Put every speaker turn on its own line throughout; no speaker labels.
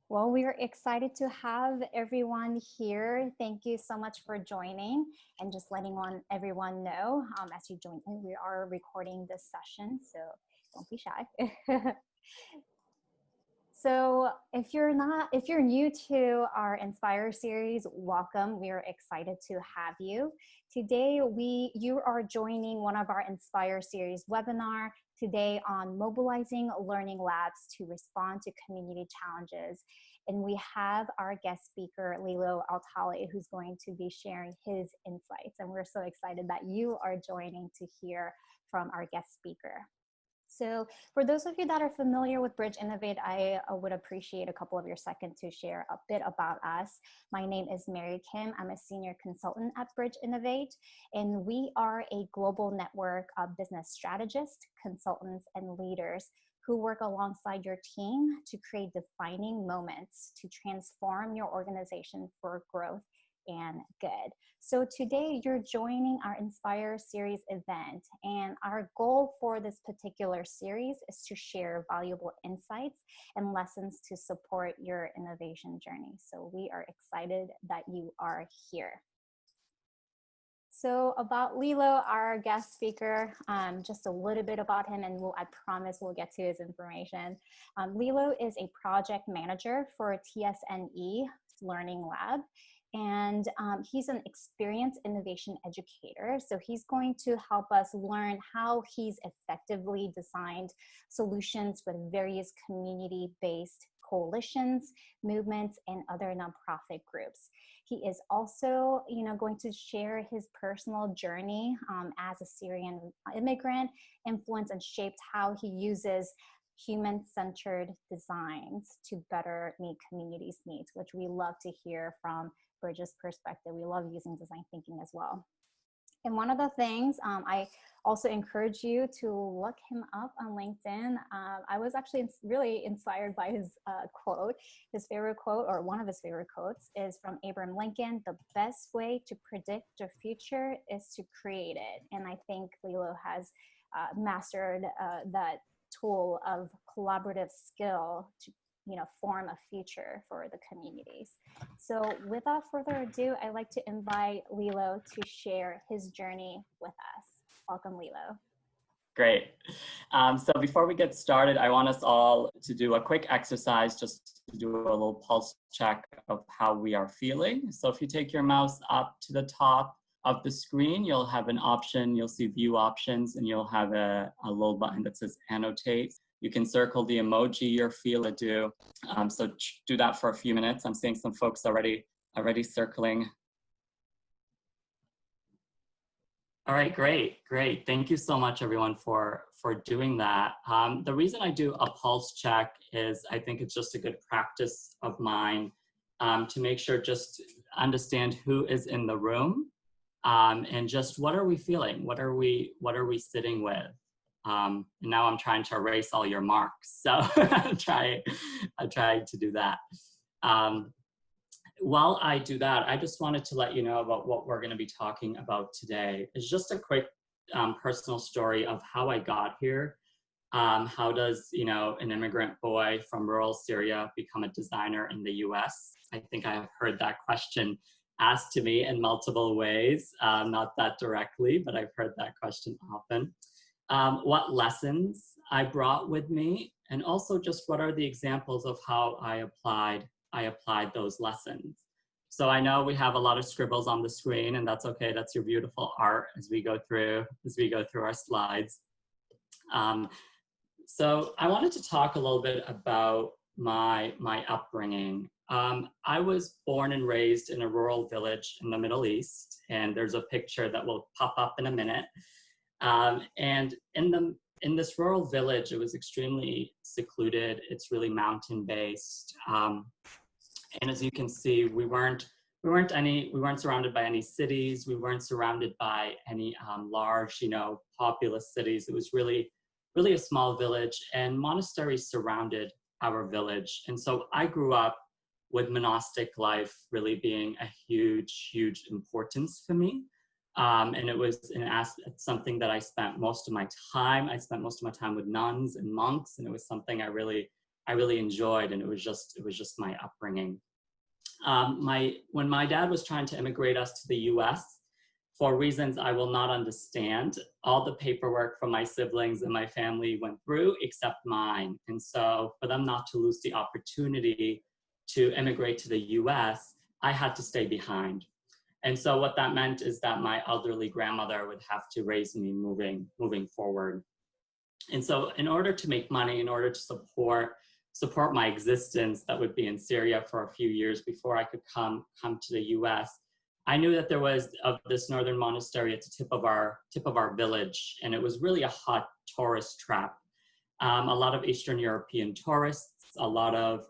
Well, we are excited to have everyone here. Thank you so much for joining and just letting everyone know as you join in, we are recording this session, so don't be shy. So if you're new to our Inspire series, welcome. We are excited to have you. Today, you are joining one of our Inspire series webinar today on mobilizing learning labs to respond to community challenges. And we have our guest speaker, Lilo Altali, who's going to be sharing his insights. And we're so excited that you are joining to hear from our guest speaker. So for those of you that are familiar with Bridge Innovate, I would appreciate a couple of your seconds to share a bit about us. My name is Mary Kim. I'm a senior consultant at Bridge Innovate, and we are a global network of business strategists, consultants, and leaders who work alongside your team to create defining moments to transform your organization for growth and good. So today you're joining our Inspire series event, and our goal for this particular series is to share valuable insights and lessons to support your innovation journey. So we are excited that you are here. So about Lilo, our guest speaker, just a little bit about him, and I promise we'll get to his information. Lilo is a project manager for TSNE Learning Lab. And he's an experienced innovation educator. So he's going to help us learn how he's effectively designed solutions with various community-based coalitions, movements, and other nonprofit groups. He is also, going to share his personal journey as a Syrian immigrant, influenced and shaped how he uses human-centered designs to better meet communities' needs, which we love to hear from Bridge's perspective. We love using design thinking as well. And one of the things I also encourage you to look him up on LinkedIn. I was actually really inspired by his quote. His favorite quote, or one of his favorite quotes, is from Abraham Lincoln: "The best way to predict the future is to create it." And I think Lilo has mastered that tool of collaborative skill to form a future for the communities. So without further ado, I'd like to invite Lilo to share his journey with us. Welcome, Lilo.
Great. So before we get started, I want us all to do a quick exercise, just to do a little pulse check of how we are feeling. So if you take your mouse up to the top of the screen, you'll have an option, you'll see view options, and you'll have a little button that says annotate. You can circle the emoji you're feeling to do. So do that for a few minutes. I'm seeing some folks already circling. All right, great. Thank you so much, everyone, for doing that. The reason I do a pulse check is I think it's just a good practice of mine to make sure just understand who is in the room and just what are we feeling? What are we sitting with? And now I'm trying to erase all your marks, so I'm trying to do that. While I do that, I just wanted to let you know about what we're going to be talking about today. It's just a quick personal story of how I got here. How does an immigrant boy from rural Syria become a designer in the US? I think I have heard that question asked to me in multiple ways, not that directly, but I've heard that question often. What lessons I brought with me, and also just what are the examples of how I applied those lessons. So I know we have a lot of scribbles on the screen, and that's okay. That's your beautiful art as we go through our slides. So I wanted to talk a little bit about my upbringing. I was born and raised in a rural village in the Middle East, and there's a picture that will pop up in a minute. And in this rural village, it was extremely secluded. It's really mountain-based, and as you can see, we weren't surrounded by any cities. We weren't surrounded by any large, populous cities. It was really a small village, and monasteries surrounded our village. And so I grew up with monastic life really being a huge importance for me. And it was something that I spent most of my time. I spent most of my time with nuns and monks, and it was something I really really enjoyed, and it was just my upbringing. When my dad was trying to immigrate us to the US, for reasons I will not understand, all the paperwork from my siblings and my family went through except mine. And so for them not to lose the opportunity to immigrate to the US, I had to stay behind. And so what that meant is that my elderly grandmother would have to raise me moving forward. And so in order to make money, in order to support my existence that would be in Syria for a few years before I could come to the US, I knew that there was this northern monastery at the tip of our village, and it was really a hot tourist trap. A lot of Eastern European tourists, a lot of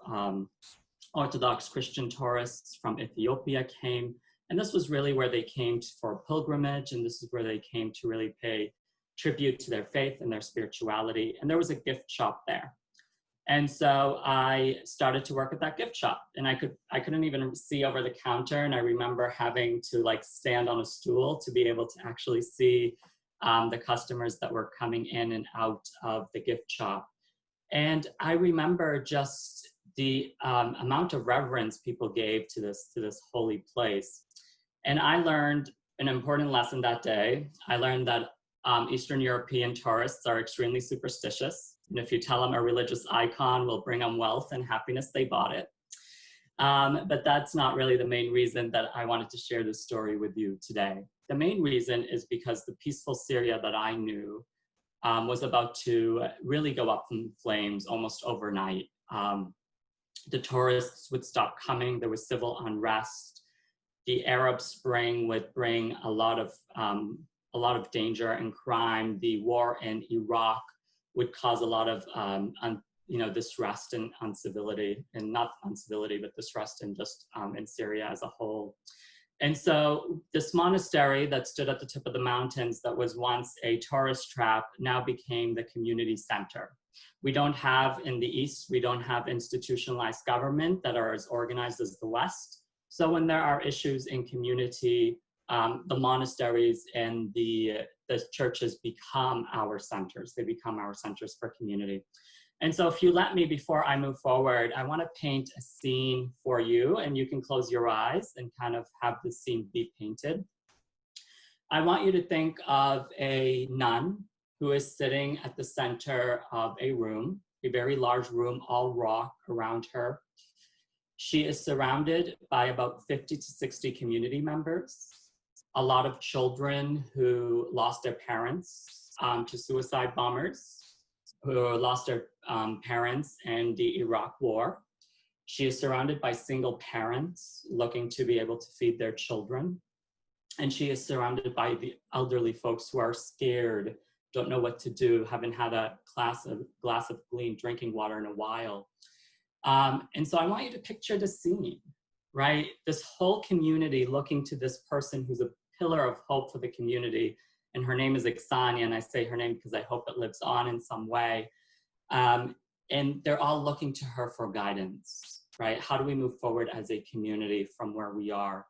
Orthodox Christian tourists from Ethiopia came, and this was really where they came for pilgrimage, and this is where they came to really pay tribute to their faith and their spirituality. And there was a gift shop there. And so I started to work at that gift shop, and I couldn't even see over the counter. And I remember having to like stand on a stool to be able to actually see the customers that were coming in and out of the gift shop. And I remember just the amount of reverence people gave to this holy place. And I learned an important lesson that day. I learned that Eastern European tourists are extremely superstitious. And if you tell them a religious icon will bring them wealth and happiness, they bought it. But that's not really the main reason that I wanted to share this story with you today. The main reason is because the peaceful Syria that I knew was about to really go up in flames almost overnight. The tourists would stop coming. There was civil unrest. The Arab Spring would bring a lot of danger and crime. The war in Iraq would cause a lot of distrust and uncivility, and not uncivility, but distrust in just in Syria as a whole. And so this monastery that stood at the tip of the mountains that was once a tourist trap now became the community center. We don't have, in the East, we don't have institutionalized government that are as organized as the West. So when there are issues in community, the monasteries and the churches become our centers. They become our centers for community. And so if you let me, before I move forward, I want to paint a scene for you, and you can close your eyes and kind of have the scene be painted. I want you to think of a nun who is sitting at the center of a room, a very large room, all rock around her. She is surrounded by about 50 to 60 community members, a lot of children who lost their parents to suicide bombers, who lost their parents in the Iraq War. She is surrounded by single parents looking to be able to feed their children. And she is surrounded by the elderly folks who are scared, don't know what to do, haven't had a glass of clean drinking water in a while. And so I want you to picture the scene, right? This whole community looking to this person who's a pillar of hope for the community. And her name is Iksania, and I say her name because I hope it lives on in some way. And they're all looking to her for guidance, right? How do we move forward as a community from where we are?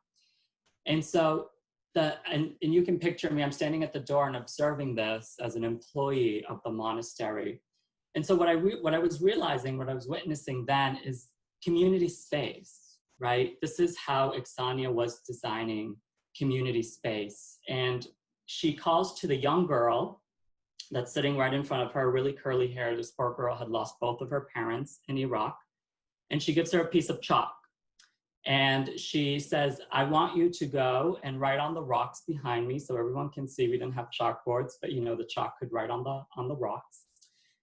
And so, and you can picture me, I'm standing at the door and observing this as an employee of the monastery. And so what I was realizing, what I was witnessing then is community space, right? This is how Iksania was designing community space. And she calls to the young girl that's sitting right in front of her, really curly hair. This poor girl had lost both of her parents in Iraq. And she gives her a piece of chalk. And she says, I want you to go and write on the rocks behind me so everyone can see. We didn't have chalkboards, but you know, the chalk could write on the rocks.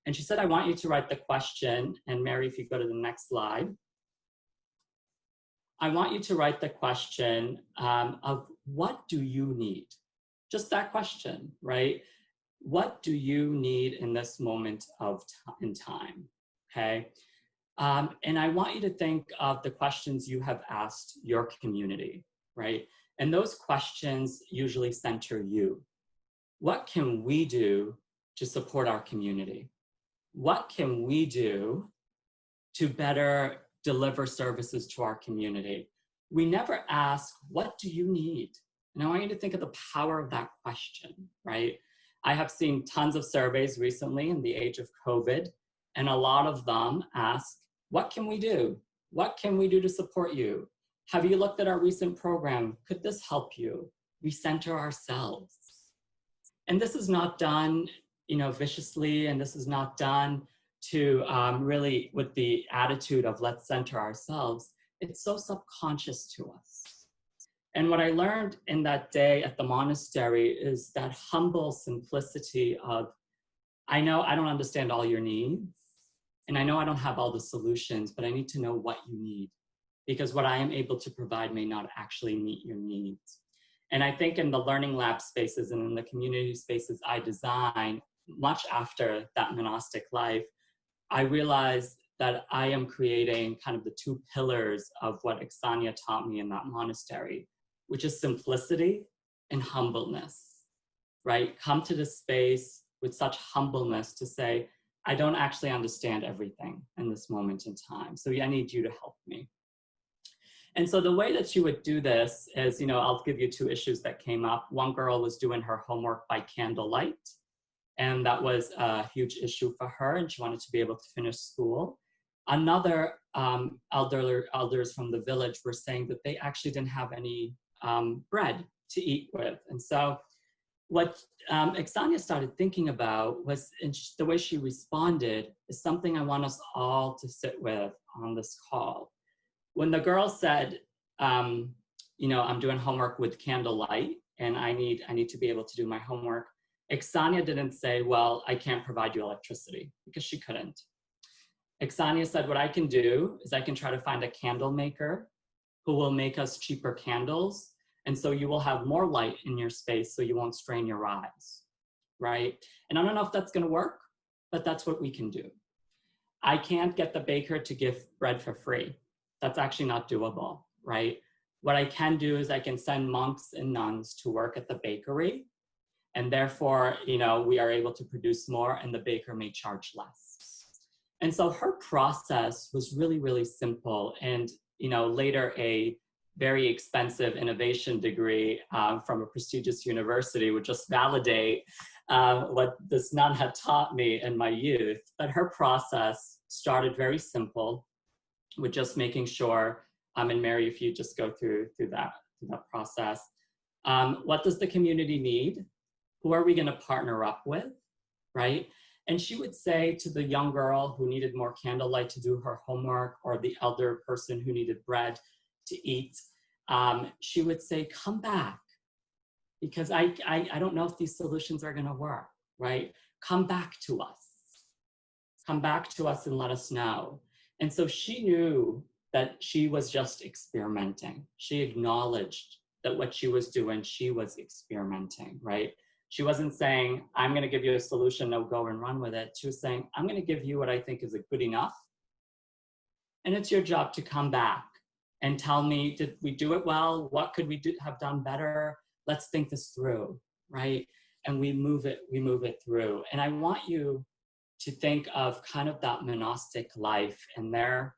And she said, I want you to write the question. And Mary, if you go to the next slide. I want you to write the question of what do you need? Just that question, right? What do you need in this moment of in time, okay? And I want you to think of the questions you have asked your community, right? And those questions usually center you. What can we do to support our community? What can we do to better deliver services to our community? We never ask, what do you need? And I want you to think of the power of that question, right? I have seen tons of surveys recently in the age of COVID, And a lot of them ask, what can we do? What can we do to support you? Have you looked at our recent program? Could this help you? We center ourselves. And this is not done, viciously, and this is not done to really with the attitude of let's center ourselves. It's so subconscious to us. And what I learned in that day at the monastery is that humble simplicity of, I know I don't understand all your needs, and I know I don't have all the solutions, but I need to know what you need, because what I am able to provide may not actually meet your needs. And I think in the learning lab spaces and in the community spaces I design, much after that monastic life, I realized that I am creating kind of the two pillars of what Iksania taught me in that monastery, which is simplicity and humbleness, right? Come to this space with such humbleness to say, I don't actually understand everything in this moment in time, so I need you to help me. And so the way that you would do this is, I'll give you two issues that came up. One girl was doing her homework by candlelight, and that was a huge issue for her, and she wanted to be able to finish school. Another elders from the village were saying that they actually didn't have any bread to eat with. And so what Iksania started thinking about was, and the way she responded is something I want us all to sit with on this call. When the girl said, I'm doing homework with candlelight and I need to be able to do my homework, Iksania didn't say, well, I can't provide you electricity, because she couldn't. Iksania said, what I can do is I can try to find a candle maker who will make us cheaper candles. And so you will have more light in your space so you won't strain your eyes, right? And I don't know if that's gonna work, but that's what we can do. I can't get the baker to give bread for free. That's actually not doable, right? What I can do is I can send monks and nuns to work at the bakery, and therefore, we are able to produce more and the baker may charge less. And so her process was really, really simple. And, later a very expensive innovation degree from a prestigious university would just validate what this nun had taught me in my youth. But her process started very simple, with just making sure, and Mary, if you just go through that process, what does the community need? Who are we gonna partner up with, right? And she would say to the young girl who needed more candlelight to do her homework, or the elder person who needed bread to eat, she would say, come back, because I don't know if these solutions are gonna work, right? Come back to us. Come back to us and let us know. And so she knew that she was just experimenting. She acknowledged that what she was doing, she was experimenting, right? She wasn't saying, I'm gonna give you a solution, now go and run with it. She was saying, I'm gonna give you what I think is a good enough. And it's your job to come back and tell me, did we do it well? What could we have done better? Let's think this through, right? And we move it through. And I want you to think of kind of that monastic life, and their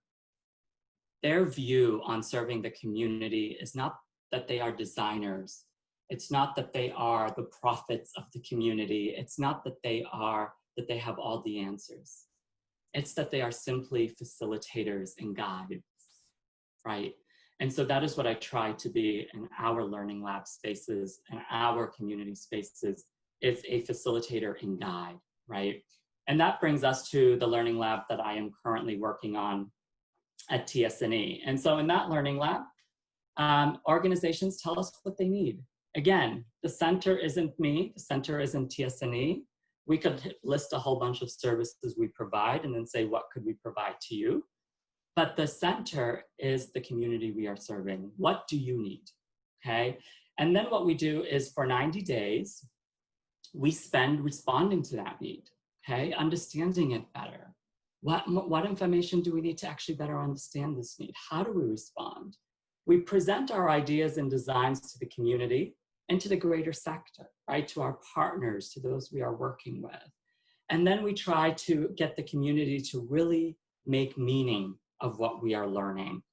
view on serving the community is not that they are designers. It's not that they are the prophets of the community. It's not that they have all the answers. It's that they are simply facilitators and guides, right? And so that is what I try to be in our learning lab spaces and our community spaces, is a facilitator and guide, right? And that brings us to the learning lab that I am currently working on at TSNE. And so in that learning lab, organizations tell us what they need. Again, the center isn't me, the center isn't TSNE. We could list a whole bunch of services we provide and then say, what could we provide to you? But the center is the community we are serving. What do you need, okay? And then what we do is for 90 days, we spend responding to that need. Okay, understanding it better. What information do we need to actually better understand this need? How do we respond? We present our ideas and designs to the community and to the greater sector, right? To our partners, to those we are working with. And then we try to get the community to really make meaning of what we are learning.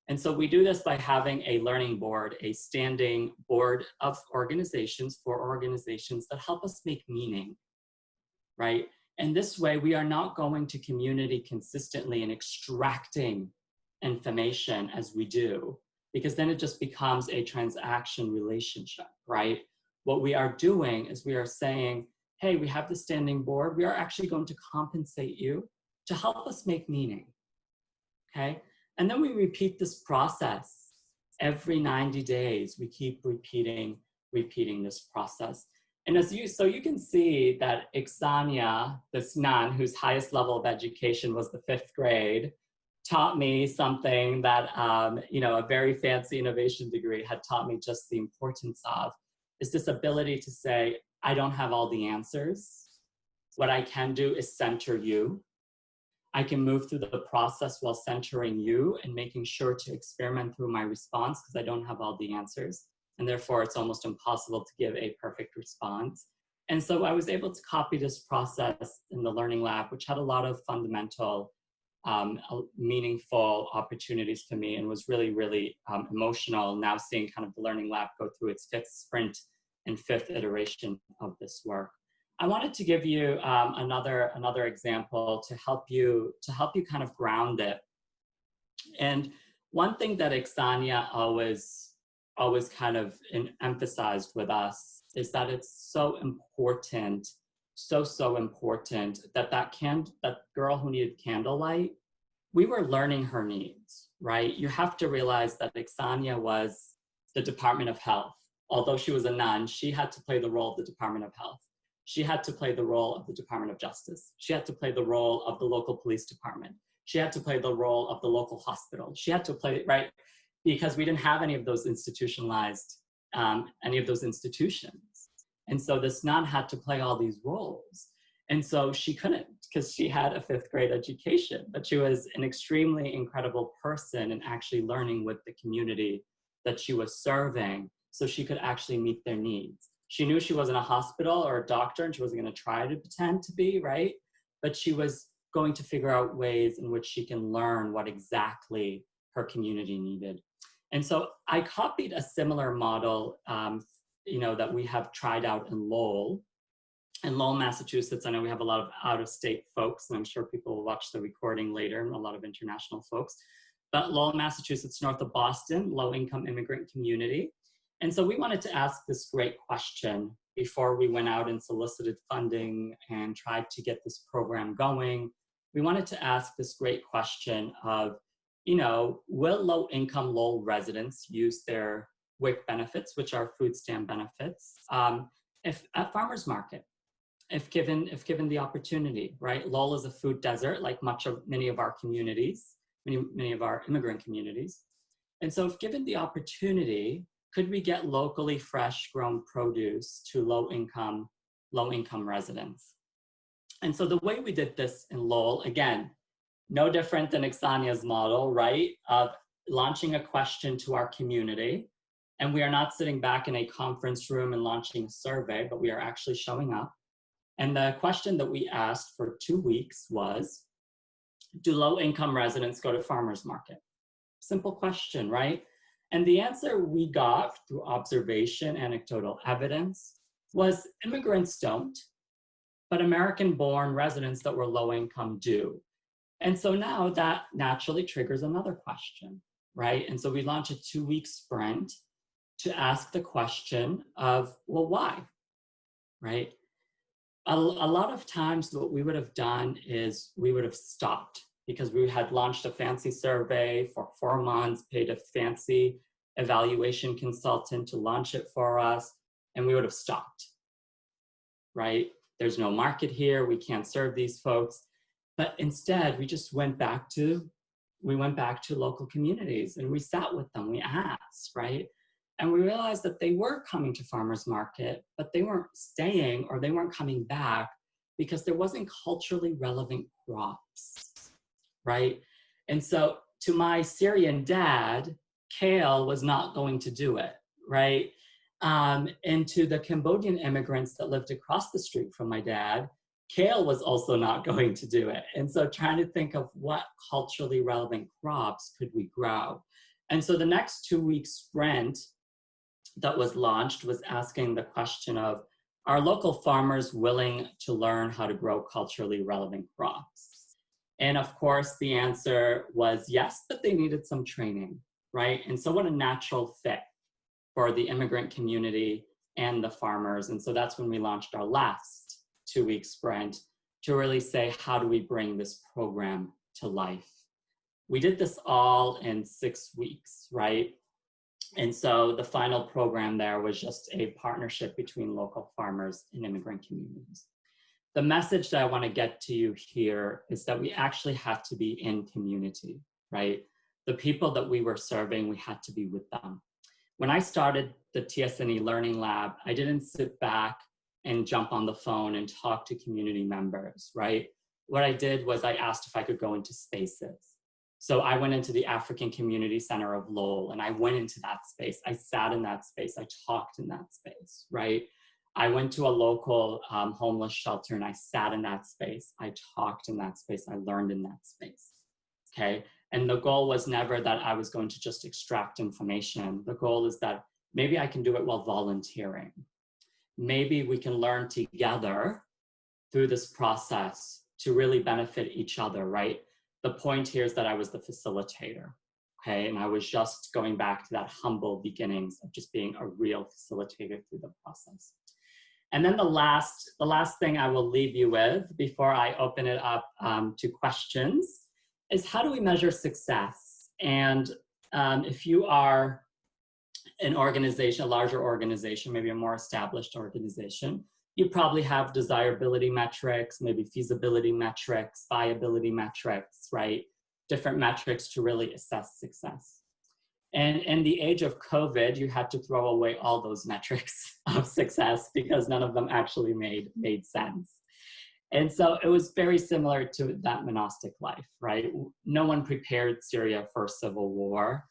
And so we do this by having a learning board, a standing board of organizations, for organizations that help us make meaning, right? And this way, we are not going to community consistently and extracting information as we do, because then it just becomes a transaction relationship, right? What we are doing is we are saying, hey, we have the standing board. We are actually going to compensate you to help us make meaning, okay? And then we repeat this process every 90 days. We keep repeating this process. And so you can see that Iksania, this nun whose highest level of education was the 5th grade, taught me something that, a very fancy innovation degree had taught me just the importance of, is this ability to say, I don't have all the answers. What I can do is center you. I can move through the process while centering you and making sure to experiment through my response because I don't have all the answers. And therefore, it's almost impossible to give a perfect response. And so I was able to copy this process in the Learning Lab, which had a lot of fundamental, meaningful opportunities to me, and was really, really emotional now seeing kind of the Learning Lab go through its 5th sprint and 5th iteration of this work. I wanted to give you another example to help you kind of ground it. And one thing that Iksania always kind of emphasized with us is that it's so important, so important that girl who needed candlelight, we were learning her needs, right? You have to realize that Iksania was the Department of Health. Although she was a nun, she had to play the role of the Department of Health. She had to play the role of the Department of Justice. She had to play the role of the local police department. She had to play the role of the local hospital. She had to play, right? Because we didn't have any of those institutionalized, any of those institutions. And so this nun had to play all these roles. And so she couldn't, because she had a 5th grade education, but she was an extremely incredible person and actually learning with the community that she was serving so she could actually meet their needs. She knew she wasn't a hospital or a doctor and she wasn't going to try to pretend to be, right? But she was going to figure out ways in which she can learn what exactly her community needed. And so I copied a similar model, that we have tried out in Lowell. In Lowell, Massachusetts, I know we have a lot of out-of-state folks, and I'm sure people will watch the recording later, and a lot of international folks. But Lowell, Massachusetts, north of Boston, low-income immigrant community. And so we wanted to ask this great question before we went out and solicited funding and tried to get this program going. We wanted to ask this great question of, will low-income Lowell residents use their WIC benefits, which are food stamp benefits, if at farmers market, if given the opportunity, right? Lowell is a food desert, like many of our communities, many of our immigrant communities. And so if given the opportunity, could we get locally fresh grown produce to low-income residents? And so the way we did this in Lowell, again, no different than Iksania's model, right? Of launching a question to our community. And we are not sitting back in a conference room and launching a survey, but we are actually showing up. And the question that we asked for 2 weeks was, do low-income residents go to farmers market? Simple question, right? And the answer we got through observation, anecdotal evidence, was immigrants don't, but American-born residents that were low-income do. And so now that naturally triggers another question, right? And so we launched a 2-week sprint to ask the question of, well, why, right? A lot of times what we would have done is we would have stopped because we had launched a fancy survey for 4 months, paid a fancy evaluation consultant to launch it for us, and we would have stopped, right? There's no market here, we can't serve these folks. But instead, we just went back to local communities and we sat with them, we asked, right? And we realized that they were coming to farmers market, but they weren't staying or they weren't coming back because there wasn't culturally relevant crops, right? And so to my Syrian dad, kale was not going to do it, right? And to the Cambodian immigrants that lived across the street from my dad, kale was also not going to do it. And so trying to think of what culturally relevant crops could we grow. And so the next 2-week sprint that was launched was asking the question of, are local farmers willing to learn how to grow culturally relevant crops? And of course, the answer was yes, but they needed some training, right? And so what a natural fit for the immigrant community and the farmers. And so that's when we launched our last 2-week sprint to really say, how do we bring this program to life? We did this all in 6 weeks, right? And so the final program there was just a partnership between local farmers and immigrant communities. The message that I want to get to you here is that we actually had to be in community, right? The people that we were serving, we had to be with them. When I started the TSNE Learning Lab, I didn't sit back and jump on the phone and talk to community members, right? What I did was I asked if I could go into spaces. So I went into the African Community Center of Lowell and I went into that space. I sat in that space. I talked in that space, right? I went to a local homeless shelter and I sat in that space. I talked in that space. I learned in that space, okay? And the goal was never that I was going to just extract information. The goal is that maybe I can do it while volunteering. Maybe we can learn together through this process to really benefit each other, right? The point here is that I was the facilitator, okay? And I was just going back to that humble beginnings of just being a real facilitator through the process. And then the last thing I will leave you with before I open it up to questions is how do we measure success? And if you are an organization, a larger organization, maybe a more established organization, you probably have desirability metrics, maybe feasibility metrics, viability metrics, right? Different metrics to really assess success. And in the age of COVID, you had to throw away all those metrics of success because none of them actually made sense. And so it was very similar to that monastic life, right? No one prepared Syria for civil war.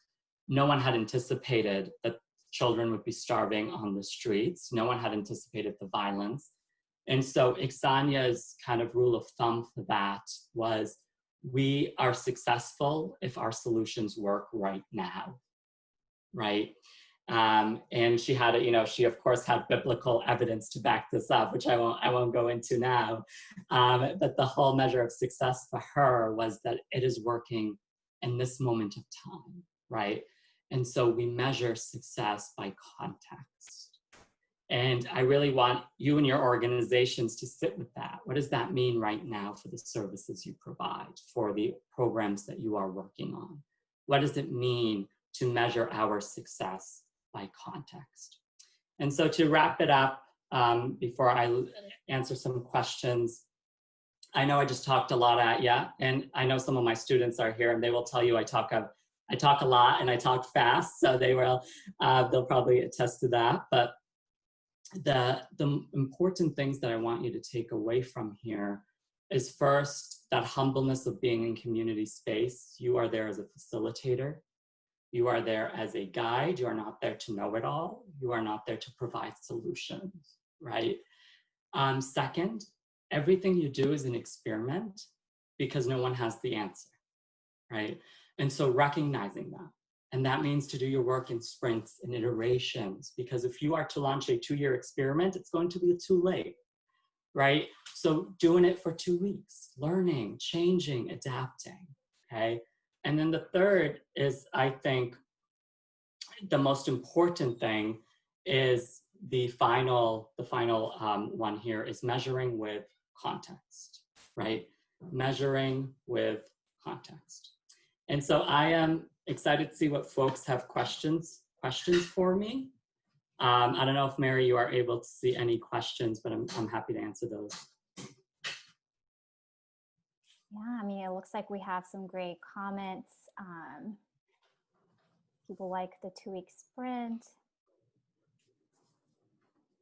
No one had anticipated that children would be starving on the streets. No one had anticipated the violence. And so Iksania's kind of rule of thumb for that was we are successful if our solutions work right now, right? And she had, she of course had biblical evidence to back this up, which I won't go into now. But the whole measure of success for her was that it is working in this moment of time, right? And so we measure success by context. And I really want you and your organizations to sit with that. What does that mean right now for the services you provide, for the programs that you are working on? What does it mean to measure our success by context? And so to wrap it up, before I answer some questions, I know I just talked a lot at you, and I know some of my students are here and they will tell you I talk a lot and I talk fast, so they'll probably attest to that. But the important things that I want you to take away from here is first, that humbleness of being in community space. You are there as a facilitator. You are there as a guide. You are not there to know it all. You are not there to provide solutions, right? Second, everything you do is an experiment because no one has the answer, right? And so recognizing that. And that means to do your work in sprints and iterations, because if you are to launch a 2-year experiment, it's going to be too late, right? So doing it for 2 weeks, learning, changing, adapting, okay? And then the third is, I think, the most important thing is the final one here is measuring with context, right? Measuring with context. And so I am excited to see what folks have questions for me. I don't know if Mary, you are able to see any questions, but I'm happy to answer those.
Yeah, I mean, it looks like we have some great comments. People like the 2-week sprint.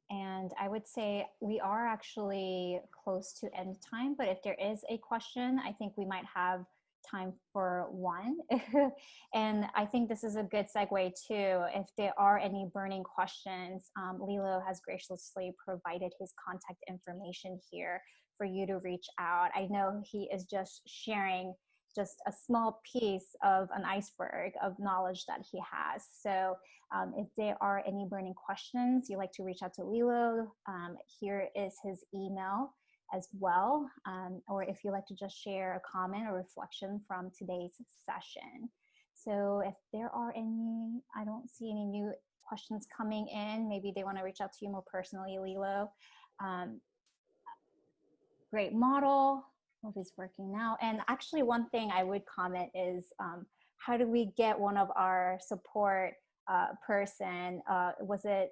And I would say we are actually close to end time, but if there is a question, I think we might have time for one. And I think this is a good segue too. If there are any burning questions, Lilo has graciously provided his contact information here for you to reach out. I know he is just sharing just a small piece of an iceberg of knowledge that he has. So if there are any burning questions, you'd like to reach out to Lilo, here is his email as well. Or if you'd like to just share a comment or reflection from today's session. So if there are any, I don't see any new questions coming in. Maybe they want to reach out to you more personally, Lilo. Great model. Hope it's working now. And actually one thing I would comment is how do we get one of our support person? Was it,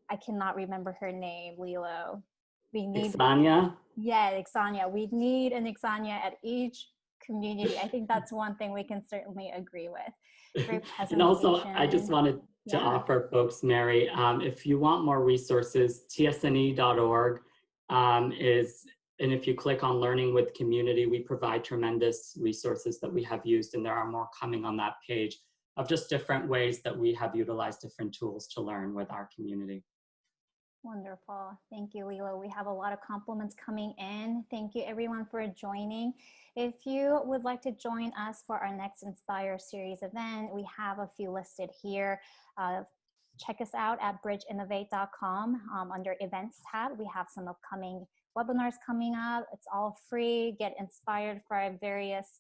I cannot remember her name, Lilo. We need
Ixania?
Yeah, Ixania. We need an Ixania at each community. I think that's one thing we can certainly agree with. Great presentation.
And also, I just wanted to offer folks, Mary, if you want more resources, tsne.org is, and if you click on Learning with Community, we provide tremendous resources that we have used, and there are more coming on that page of just different ways that we have utilized different tools to learn with our community.
Wonderful. Thank you, Lilo. We have a lot of compliments coming in. Thank you everyone for joining. If you would like to join us for our next Inspire series event, we have a few listed here. Check us out at bridgeinnovate.com under events tab. We have some upcoming webinars coming up. It's all free. Get inspired for our various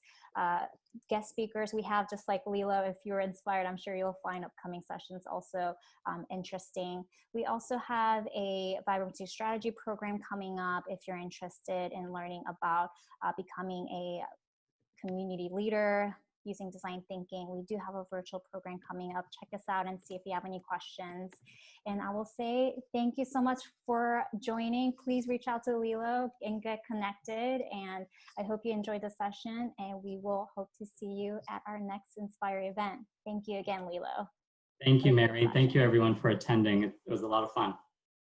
guest speakers we have. Just like Lilo, if you're inspired, I'm sure you'll find upcoming sessions also interesting. We also have a vibrancy strategy program coming up if you're interested in learning about becoming a community leader using design thinking. We do have a virtual program coming up. Check us out and see if you have any questions. And I will say thank you so much for joining. Please reach out to Lilo and get connected. And I hope you enjoyed the session, and we will hope to see you at our next Inspire event. Thank you again, Lilo.
Thank you, Mary. Thank you everyone for attending. It was a lot of fun.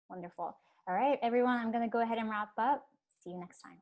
Wonderful. All right, everyone, I'm gonna go ahead and wrap up. See you next time.